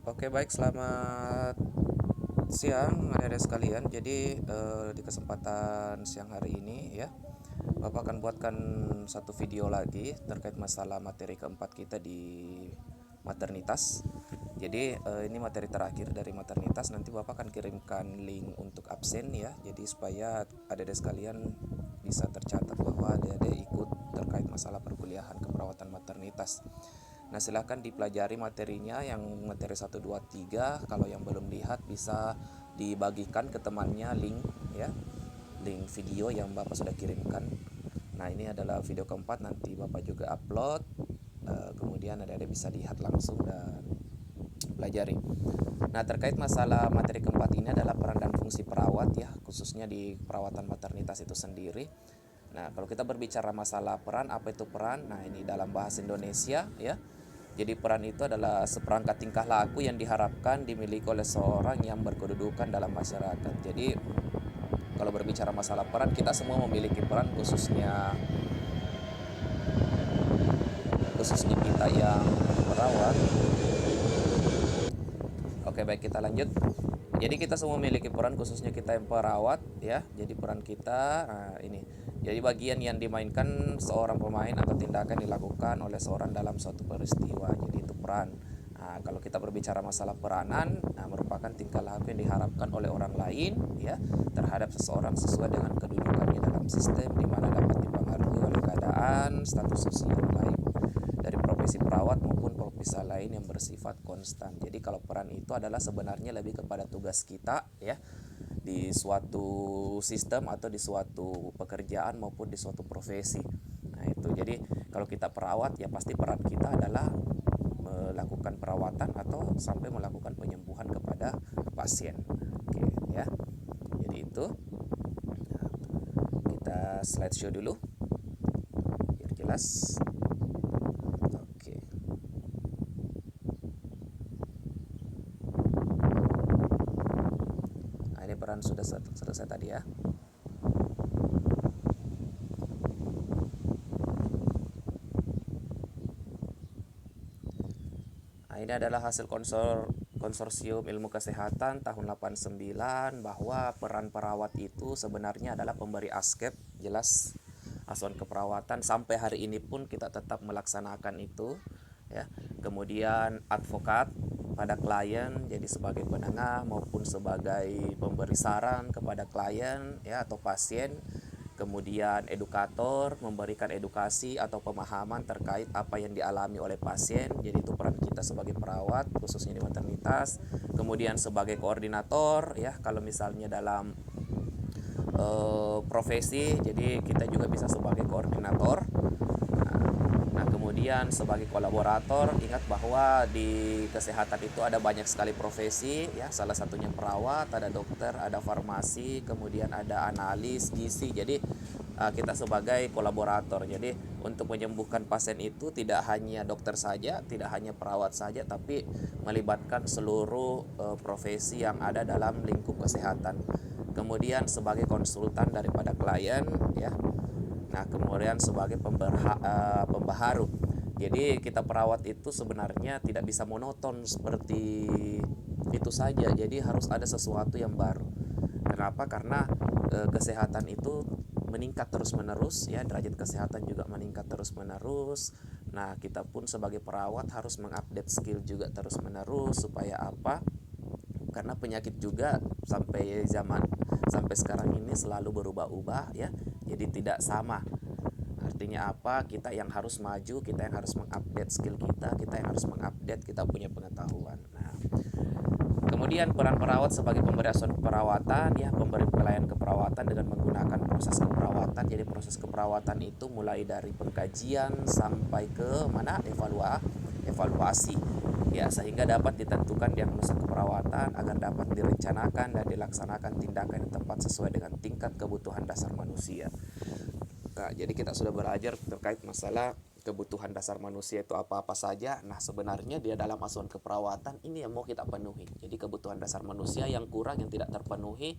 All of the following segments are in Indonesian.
Oke, baik, selamat siang adik-adik sekalian. Jadi di kesempatan siang hari ini ya, Bapak akan buatkan satu video lagi terkait masalah materi keempat kita di maternitas. Jadi ini materi terakhir dari maternitas. Nanti Bapak akan kirimkan link untuk absen ya. Jadi supaya adik-adik sekalian bisa tercatat bahwa adik-adik ikut terkait masalah perkuliahan keperawatan maternitas. Nah, silahkan dipelajari materinya yang materi 1, 2, 3. Kalau yang belum lihat bisa dibagikan ke temannya link ya. Link video yang Bapak sudah kirimkan. Nah, ini adalah video keempat, nanti Bapak juga upload. Kemudian adik-adik bisa lihat langsung dan pelajari. Nah, terkait masalah materi keempat ini adalah peran dan fungsi perawat ya, khususnya di perawatan maternitas itu sendiri. Nah, kalau kita berbicara masalah peran, apa itu peran? Nah, ini dalam bahasa Indonesia ya. Jadi peran itu adalah seperangkat tingkah laku yang diharapkan dimiliki oleh seorang yang berkedudukan dalam masyarakat. Jadi kalau berbicara masalah peran, kita semua memiliki peran, khususnya kita yang perawat. Oke, baik, kita lanjut. Jadi kita semua memiliki peran, khususnya kita yang perawat ya. Jadi peran kita ini. Jadi bagian yang dimainkan seorang pemain atau tindakan dilakukan oleh seorang dalam suatu peristiwa. Jadi itu peran. Nah, kalau kita berbicara masalah peranan, merupakan tingkah laku yang diharapkan oleh orang lain ya terhadap seseorang sesuai dengan kedudukannya dalam sistem, di mana dapat dipengaruhi oleh keadaan, status sosial baik dari profesi perawat maupun profesi lain yang bersifat konstan. Jadi kalau peran itu adalah sebenarnya lebih kepada tugas kita ya di suatu sistem atau di suatu pekerjaan maupun di suatu profesi. Nah, itu. Jadi kalau kita perawat ya pasti peran kita adalah melakukan perawatan atau sampai melakukan penyembuhan kepada pasien. Oke ya. Jadi itu. Nah, kita slideshow dulu biar jelas. Oke. Nah, ini peran sudah selesai tadi ya. Nah, ini adalah hasil konsorsium ilmu kesehatan tahun 89 bahwa peran perawat itu sebenarnya adalah pemberi askep, jelas asuhan keperawatan. Sampai hari ini pun kita tetap melaksanakan itu ya. Kemudian advokat pada klien, jadi sebagai penengah maupun sebagai pemberi saran kepada klien ya atau pasien. Kemudian edukator, memberikan edukasi atau pemahaman terkait apa yang dialami oleh pasien. Jadi itu peran kita sebagai perawat, khususnya di maternitas. Kemudian sebagai koordinator ya, kalau misalnya dalam profesi, jadi kita juga bisa sebagai koordinator. Nah, kemudian sebagai kolaborator, ingat bahwa di kesehatan itu ada banyak sekali profesi ya, salah satunya perawat, ada dokter, ada farmasi, kemudian ada analis gizi. Jadi kita sebagai kolaborator. Jadi untuk menyembuhkan pasien itu tidak hanya dokter saja, tidak hanya perawat saja, tapi melibatkan seluruh profesi yang ada dalam lingkup kesehatan. Kemudian sebagai konsultan daripada klien ya. Nah, kemudian sebagai pembaharu. Jadi kita perawat itu sebenarnya tidak bisa monoton seperti itu saja. Jadi harus ada sesuatu yang baru. Kenapa? Karena kesehatan itu meningkat terus-menerus ya, derajat kesehatan juga meningkat terus-menerus. Nah, kita pun sebagai perawat harus mengupdate skill juga terus-menerus supaya apa? Karena penyakit juga sampai sekarang ini selalu berubah-ubah ya. Jadi tidak sama. Artinya apa? Kita yang harus maju, kita yang harus mengupdate skill kita yang harus mengupdate kita punya pengetahuan. Nah, kemudian peran perawat sebagai pemberi asuhan keperawatan ya, pemberi pelayanan keperawatan dengan menggunakan proses keperawatan. Jadi proses keperawatan itu mulai dari pengkajian sampai ke mana evaluasi ya, sehingga dapat ditentukan diagnosa keperawatan agar dapat direncanakan dan dilaksanakan tindakan yang tepat sesuai dengan tingkat kebutuhan dasar manusia. Nah, jadi kita sudah belajar terkait masalah kebutuhan dasar manusia itu apa-apa saja. Nah, sebenarnya dia dalam asuhan keperawatan ini yang mau kita penuhi. Jadi kebutuhan dasar manusia yang kurang, yang tidak terpenuhi,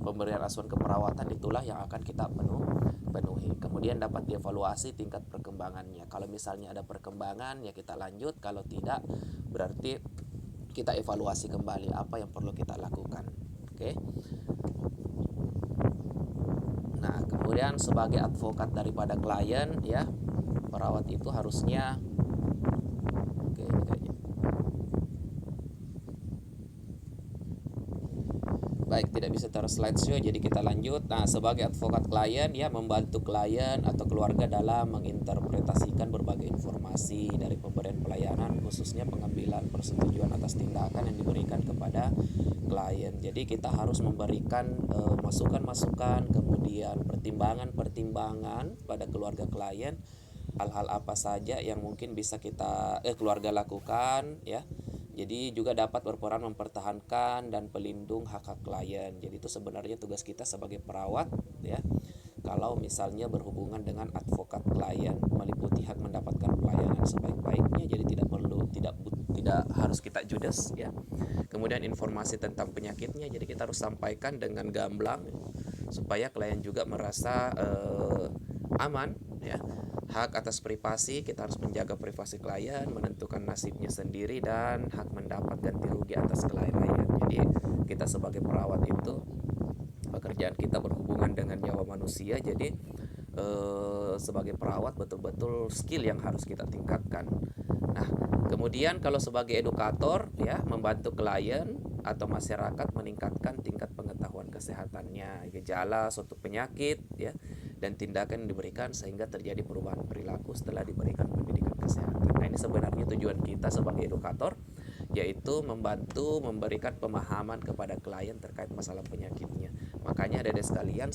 pemberian asuhan keperawatan itulah yang akan kita penuhi. Kemudian dapat dievaluasi tingkat perkembangannya. Kalau misalnya ada perkembangan ya kita lanjut, kalau tidak berarti kita evaluasi kembali apa yang perlu kita lakukan. Oke. Nah, kemudian sebagai advokat daripada klien ya, perawat itu harusnya oke ini kayaknya. Baik, tidak bisa taruh slideshow, jadi kita lanjut. Nah, sebagai advokat klien ya, membantu klien atau keluarga dalam menginterpretasikan berbagai informasi dari pemberian pelayanan, khususnya pengambilan persetujuan atas tindakan yang diberikan kepada klien. Jadi kita harus memberikan masukan-masukan, kemudian pertimbangan-pertimbangan pada keluarga klien, hal-hal apa saja yang mungkin bisa kita keluarga lakukan ya. Jadi juga dapat berperan mempertahankan dan pelindung hak-hak klien. Jadi itu sebenarnya tugas kita sebagai perawat ya. Kalau misalnya berhubungan dengan advokat klien, meliputi hak mendapatkan pelayanan sebaik-baiknya, jadi tidak harus kita judes ya. Kemudian informasi tentang penyakitnya, jadi kita harus sampaikan dengan gamblang supaya klien juga merasa aman ya. Hak atas privasi, kita harus menjaga privasi klien, menentukan nasibnya sendiri, dan hak mendapat ganti rugi atas kelainan. Jadi kita sebagai perawat itu pekerjaan kita berhubungan dengan nyawa manusia. Jadi sebagai perawat betul-betul skill yang harus kita tingkatkan. Nah, kemudian kalau sebagai edukator ya, membantu klien atau masyarakat meningkatkan tingkat pengetahuan kesehatannya, gejala suatu penyakit ya, dan tindakan yang diberikan sehingga terjadi perubahan perilaku setelah diberikan pendidikan kesehatan. Nah, ini sebenarnya tujuan kita sebagai edukator, yaitu membantu memberikan pemahaman kepada klien terkait masalah penyakitnya. Makanya adik-adik sekalian,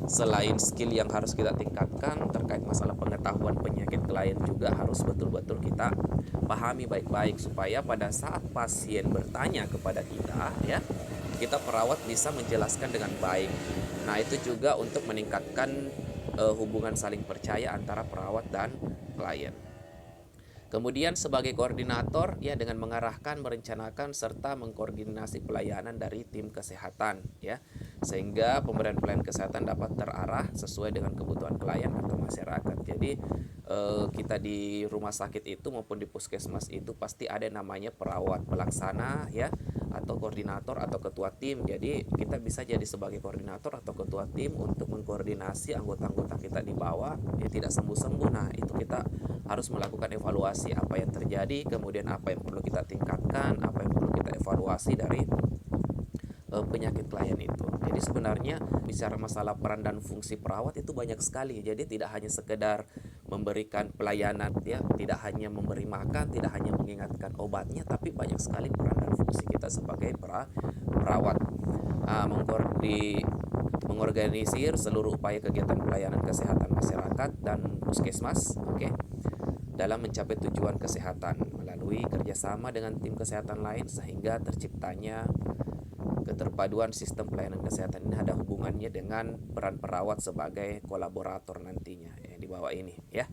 selain skill yang harus kita tingkatkan terkait masalah pengetahuan penyakit klien, juga harus betul-betul kita pahami baik-baik supaya pada saat pasien bertanya kepada kita ya, kita perawat bisa menjelaskan dengan baik. Nah, itu juga untuk meningkatkan hubungan saling percaya antara perawat dan klien. Kemudian sebagai koordinator ya, dengan mengarahkan, merencanakan serta mengkoordinasi pelayanan dari tim kesehatan ya, sehingga pemberian pelayanan kesehatan dapat terarah sesuai dengan kebutuhan klien atau masyarakat. Jadi kita di rumah sakit itu maupun di puskesmas itu pasti ada namanya perawat pelaksana ya, atau koordinator atau ketua tim. Jadi kita bisa jadi sebagai koordinator atau ketua tim untuk mengkoordinasi anggota-anggota kita di bawah ya, tidak sembuh-sembuh. Nah, itu kita harus melakukan evaluasi apa yang terjadi, kemudian apa yang perlu kita tingkatkan, apa yang perlu kita evaluasi dari penyakit klien itu. Jadi sebenarnya bicara masalah peran dan fungsi perawat itu banyak sekali. Jadi tidak hanya sekedar memberikan pelayanan ya, tidak hanya memberi makan, tidak hanya mengingatkan obatnya, tapi banyak sekali peran dan fungsi kita sebagai perawat. Mengorganisir seluruh upaya kegiatan pelayanan kesehatan masyarakat dan puskesmas, dalam mencapai tujuan kesehatan melalui kerjasama dengan tim kesehatan lain, sehingga terciptanya keterpaduan sistem pelayanan kesehatan. Ini ada hubungannya dengan peran perawat sebagai kolaborator nantinya di bawah ini ya.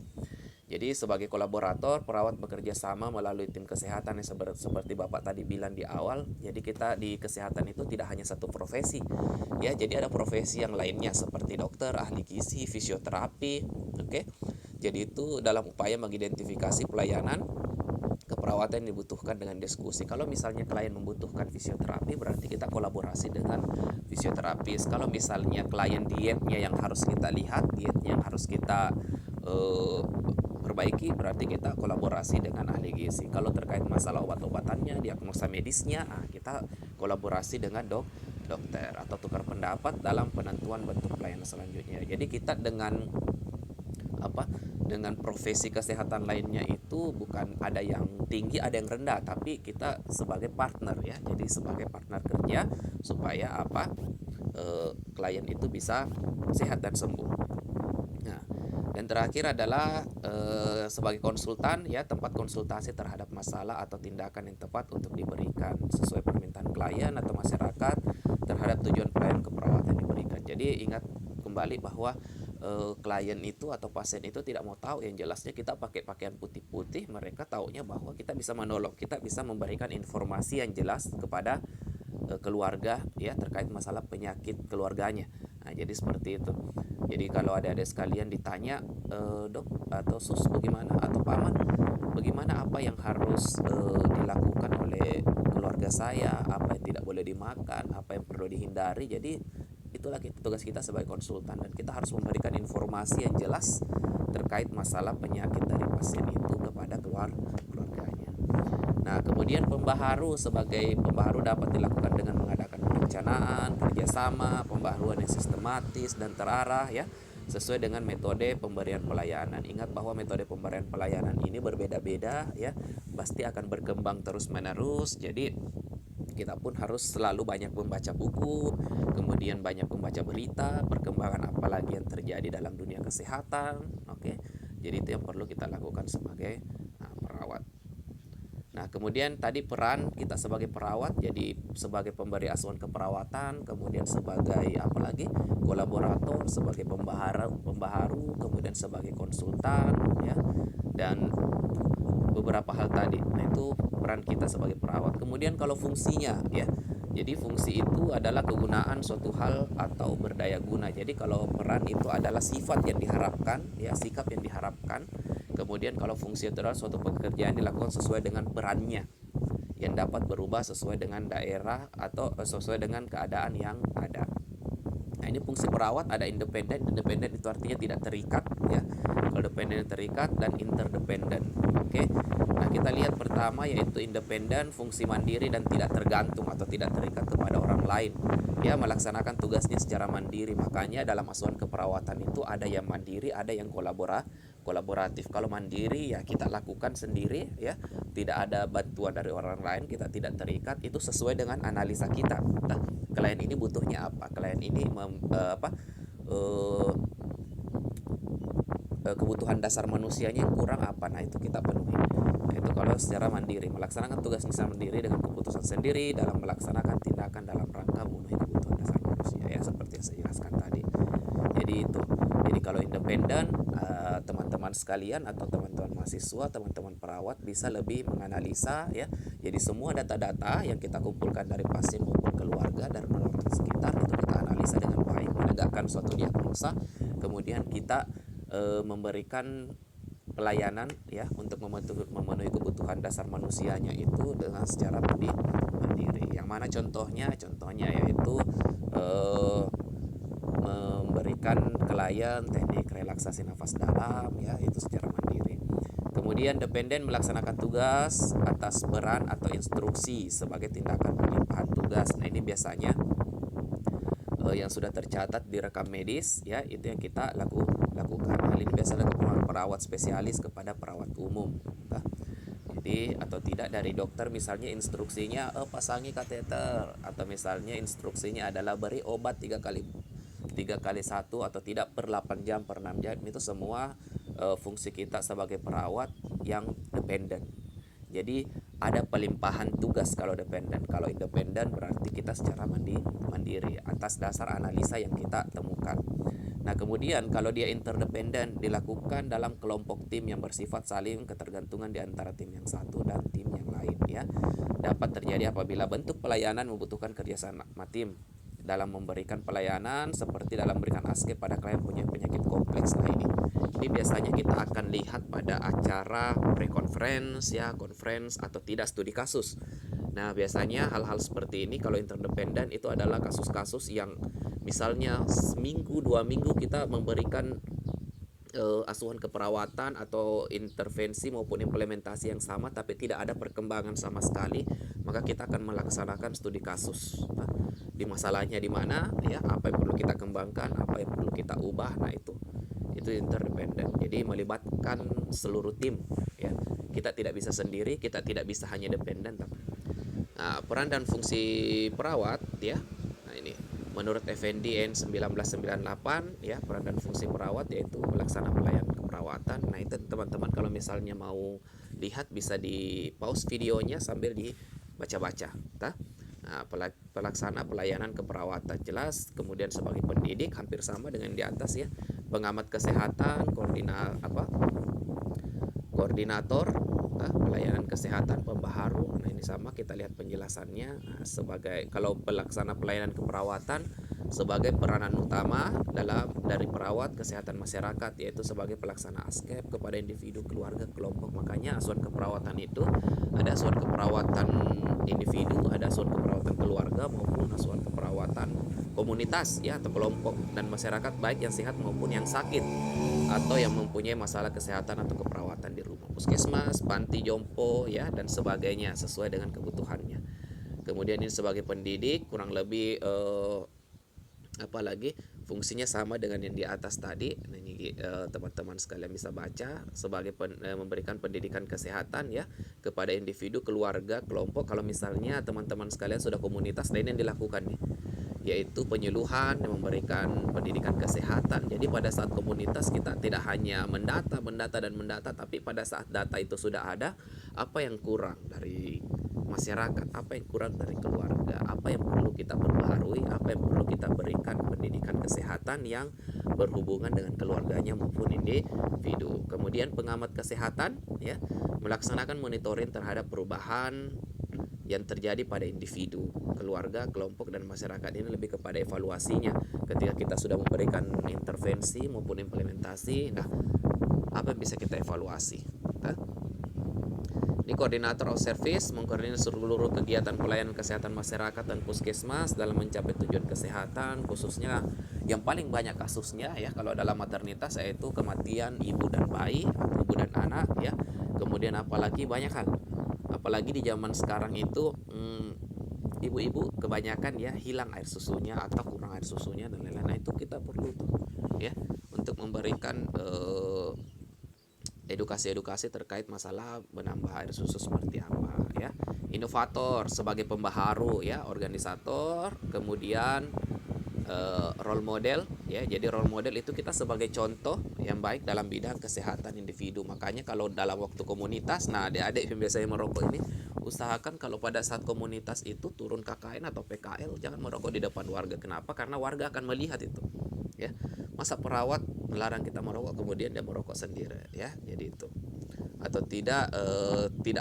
Jadi sebagai kolaborator, perawat bekerja sama melalui tim kesehatan yang seperti Bapak tadi bilang di awal. Jadi kita di kesehatan itu tidak hanya satu profesi ya, jadi ada profesi yang lainnya seperti dokter, ahli gizi, fisioterapi. Jadi itu dalam upaya mengidentifikasi pelayanan keperawatan yang dibutuhkan dengan diskusi. Kalau misalnya klien membutuhkan fisioterapi, berarti kita kolaborasi dengan fisioterapis. Kalau misalnya klien dietnya yang harus kita lihat, dietnya yang harus kita perbaiki, berarti kita kolaborasi dengan ahli gizi. Kalau terkait masalah obat-obatannya, diagnosa medisnya, kita kolaborasi dengan dokter atau tukar pendapat dalam penentuan bentuk pelayanan selanjutnya. Jadi kita dengan profesi kesehatan lainnya itu bukan ada yang tinggi, ada yang rendah, tapi kita sebagai partner ya. Jadi sebagai partner kerja supaya klien itu bisa sehat dan sembuh. Nah, dan terakhir adalah sebagai konsultan ya, tempat konsultasi terhadap masalah atau tindakan yang tepat untuk diberikan sesuai permintaan klien atau masyarakat terhadap tujuan pelayanan keperawatan yang diberikan. Jadi ingat kembali bahwa klien itu atau pasien itu tidak mau tahu, yang jelasnya kita pakai pakaian putih-putih, mereka taunya bahwa kita bisa menolong, kita bisa memberikan informasi yang jelas kepada keluarga ya terkait masalah penyakit keluarganya. Nah, jadi seperti itu. Jadi kalau adik-adik sekalian ditanya, dok atau sus bagaimana atau paman, bagaimana apa yang harus dilakukan oleh keluarga saya, apa yang tidak boleh dimakan, apa yang perlu dihindari. Jadi itulah tugas kita sebagai konsultan, dan kita harus memberikan informasi yang jelas terkait masalah penyakit dari pasien itu kepada keluarganya. Nah, kemudian sebagai pembaharu dapat dilakukan dengan mengadakan perencanaan, kerjasama, pembaharuan yang sistematis dan terarah ya, sesuai dengan metode pemberian pelayanan. Ingat bahwa metode pemberian pelayanan ini berbeda-beda ya, pasti akan berkembang terus-menerus. Jadi kita pun harus selalu banyak membaca buku, kemudian banyak membaca berita, perkembangan apalagi yang terjadi dalam dunia kesehatan. Oke. Jadi itu yang perlu kita lakukan sebagai perawat. Nah, kemudian tadi peran kita sebagai perawat, jadi sebagai pemberi asuhan keperawatan, kemudian sebagai apalagi kolaborator, sebagai pembaharu, kemudian sebagai konsultan ya. Dan beberapa hal tadi. Nah, itu peran kita sebagai perawat. Kemudian kalau fungsinya ya. Jadi fungsi itu adalah kegunaan suatu hal atau berdaya guna. Jadi kalau peran itu adalah sifat yang diharapkan, ya, sikap yang diharapkan. Kemudian kalau fungsi itu adalah suatu pekerjaan dilakukan sesuai dengan perannya, yang dapat berubah sesuai dengan daerah atau sesuai dengan keadaan yang ada. Nah, ini fungsi perawat ada independen. Independen itu artinya tidak terikat ya. Kalau dependen terikat, dan interdependen. Oke. Nah, kita lihat pertama yaitu independen, fungsi mandiri dan tidak tergantung atau tidak terikat kepada orang lain. Dia melaksanakan tugasnya secara mandiri. Makanya dalam asuhan keperawatan itu ada yang mandiri, ada yang kolaboratif. Kalau mandiri ya kita lakukan sendiri ya, tidak ada bantuan dari orang lain, kita tidak terikat, itu sesuai dengan analisa kita. Nah, klien ini butuhnya apa? Klien ini kebutuhan dasar manusianya yang kurang apa? Nah, itu kita penuhi. Nah, itu kalau secara mandiri, melaksanakan tugas secara mandiri dengan keputusan sendiri dalam melaksanakan tindakan dalam rangka memenuhi kebutuhan dasar manusia ya, seperti yang saya jelaskan tadi. Jadi itu. Jadi kalau independen, teman-teman sekalian atau teman-teman mahasiswa, teman-teman perawat bisa lebih menganalisa ya. Jadi semua data-data yang kita kumpulkan dari pasien maupun keluarga dan orang sekitar itu kita analisa dengan baik, menegakkan suatu diagnosa, kemudian kita memberikan pelayanan ya untuk memenuhi kebutuhan dasar manusianya itu dengan secara mandiri. Yang mana contohnya yaitu memberikan klien teknik relaksasi nafas dalam ya, itu secara mandiri. Kemudian dependen melaksanakan tugas atas peran atau instruksi sebagai tindakan pelimpahan tugas. Nah, ini biasanya yang sudah tercatat di rekam medis ya, itu yang kita lakukan. Hal ini biasanya dilakukan perawat spesialis kepada perawat umum. Jadi atau tidak dari dokter, misalnya instruksinya pasangi kateter, atau misalnya instruksinya adalah beri obat 3 kali 1 atau tidak per 8 jam, per 6 jam. Itu semua fungsi kita sebagai perawat yang dependen. Jadi ada pelimpahan tugas kalau dependen. Kalau independen berarti kita secara mandiri atas dasar analisa yang kita temukan. Nah, kemudian kalau dia interdependen, dilakukan dalam kelompok tim yang bersifat saling ketergantungan di antara tim yang satu dan tim yang lain ya. Dapat terjadi apabila bentuk pelayanan membutuhkan kerjasama tim dalam memberikan pelayanan, seperti dalam memberikan ASK pada klien punya penyakit kompleks. Nah, ini biasanya kita akan lihat pada acara pre-conference ya, conference atau tidak studi kasus. Nah, biasanya hal-hal seperti ini kalau interdependen itu adalah kasus-kasus yang misalnya seminggu 2 minggu kita memberikan asuhan keperawatan atau intervensi maupun implementasi yang sama, tapi tidak ada perkembangan sama sekali, maka kita akan melaksanakan studi kasus. Nah, di masalahnya di mana ya, apa yang perlu kita kembangkan, apa yang perlu kita ubah. Nah, itu interdependen. Jadi melibatkan seluruh tim ya. Kita tidak bisa sendiri, kita tidak bisa hanya dependen. Nah, peran dan fungsi perawat ya. Nah, ini menurut Effendi N 1998 ya, peran dan fungsi perawat yaitu melaksanakan pelayanan keperawatan. Nah, itu teman-teman kalau misalnya mau lihat bisa di pause videonya sambil dibaca-baca. Nah, pelaksana pelayanan keperawatan jelas. Kemudian sebagai pendidik hampir sama dengan di atas ya. Pengamat kesehatan, koordinator pelayanan kesehatan, pembaharu. Nah, ini sama, kita lihat penjelasannya. Nah, sebagai kalau pelaksana pelayanan keperawatan sebagai peranan utama dari perawat kesehatan masyarakat, yaitu sebagai pelaksana ASKEP kepada individu, keluarga, kelompok. Makanya asuhan keperawatan itu ada asuhan keperawatan individu, ada asuhan keperawatan keluarga maupun asuhan keperawatan komunitas ya atau kelompok dan masyarakat, baik yang sehat maupun yang sakit atau yang mempunyai masalah kesehatan atau keperawatan di rumah, puskesmas, panti jompo ya dan sebagainya sesuai dengan kebutuhannya. Kemudian ini sebagai pendidik kurang lebih apalagi fungsinya sama dengan yang di atas tadi. Nah, ini teman-teman sekalian bisa baca sebagai memberikan pendidikan kesehatan ya kepada individu, keluarga, kelompok. Kalau misalnya teman-teman sekalian sudah komunitas, nah ini yang dilakukan nih, yaitu penyuluhan, memberikan pendidikan kesehatan. Jadi pada saat komunitas kita tidak hanya mendata, tapi pada saat data itu sudah ada, apa yang kurang dari masyarakat, apa yang kurang dari keluarga, apa yang perlu kita perbaharui, apa yang perlu kita berikan pendidikan kesehatan yang berhubungan dengan keluarganya maupun individu. Kemudian pengamat kesehatan ya melaksanakan monitoring terhadap perubahan yang terjadi pada individu, keluarga, kelompok, dan masyarakat. Ini lebih kepada evaluasinya ketika kita sudah memberikan intervensi maupun implementasi. Nah, apa yang bisa kita evaluasi? Ini koordinator of service mengkoordinir seluruh kegiatan pelayanan kesehatan masyarakat dan puskesmas dalam mencapai tujuan kesehatan, khususnya yang paling banyak kasusnya ya kalau dalam maternitas yaitu kematian ibu dan bayi atau ibu dan anak ya. Kemudian apalagi banyak hal, apalagi di zaman sekarang itu ibu-ibu kebanyakan ya hilang air susunya atau kurang air susunya dan lain-lain. Nah, itu kita perlu tuh ya untuk memberikan edukasi-edukasi terkait masalah menambah air susu seperti apa ya. Inovator sebagai pembaharu ya, organisator, kemudian role model ya. Jadi role model itu kita sebagai contoh yang baik dalam bidang kesehatan individu. Makanya kalau dalam waktu komunitas, nah adik-adik yang biasanya merokok ini usahakan kalau pada saat komunitas itu turun KKN atau PKL jangan merokok di depan warga. Kenapa? Karena warga akan melihat itu ya. Masa perawat melarang kita merokok kemudian dia merokok sendiri ya. Jadi itu atau tidak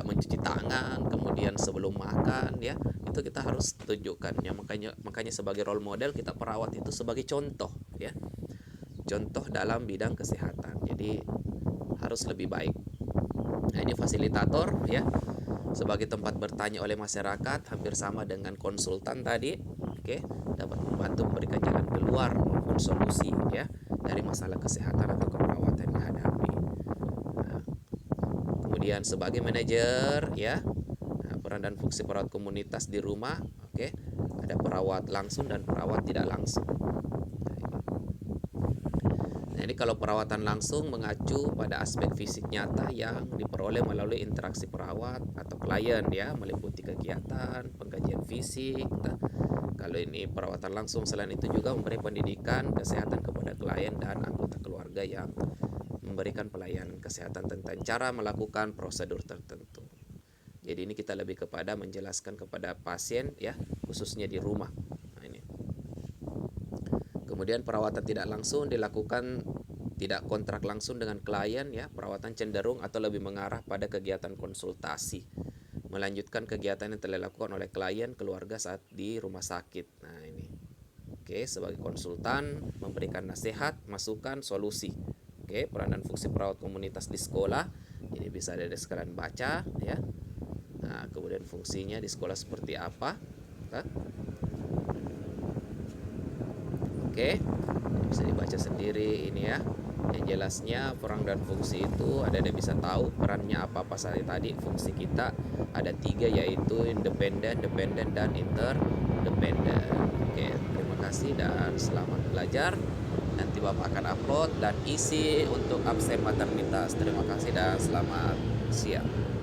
mencuci tangan kemudian sebelum makan ya, itu kita harus tunjukkan ya. Makanya sebagai role model kita perawat itu sebagai contoh ya, contoh dalam bidang kesehatan, jadi harus lebih baik. Nah, ini fasilitator ya sebagai tempat bertanya oleh masyarakat, hampir sama dengan konsultan tadi. Oke, dapat membantu memberikan jalan keluar maupun solusi ya dari masalah kesehatan atau keperawatan yang dihadapi. Kemudian sebagai manajer ya, peran dan fungsi perawat komunitas di rumah. Oke, ada perawat langsung dan perawat tidak langsung. Nah, ini kalau perawatan langsung mengacu pada aspek fisik nyata yang diperoleh melalui interaksi perawat atau klien ya, meliputi kegiatan, pengkajian fisik. Nah, kalau ini perawatan langsung, selain itu juga memberi pendidikan kesehatan kepada klien dan anggota keluarga yang memberikan pelayanan kesehatan tentang cara melakukan prosedur tertentu. Jadi ini kita lebih kepada menjelaskan kepada pasien ya, khususnya di rumah. Nah, ini. Kemudian perawatan tidak langsung dilakukan tidak kontrak langsung dengan klien ya. Perawatan cenderung atau lebih mengarah pada kegiatan konsultasi, melanjutkan kegiatan yang telah dilakukan oleh klien keluarga saat di rumah sakit. Nah, ini. Oke, sebagai konsultan memberikan nasihat, masukan, solusi. Oke, peran dan fungsi perawat komunitas di sekolah. Ini bisa ada sekalian baca ya. Nah, kemudian fungsinya di sekolah seperti apa? Oke, ini bisa dibaca sendiri ini ya. Yang jelasnya peran dan fungsi itu ada yang bisa tahu perannya apa saja tadi. Fungsi kita ada 3 yaitu independen, dependen, dan interdependen. Oke, terima kasih dan selamat belajar. Nanti Bapak akan upload dan isi untuk absen maternitas. Terima kasih dan selamat siang.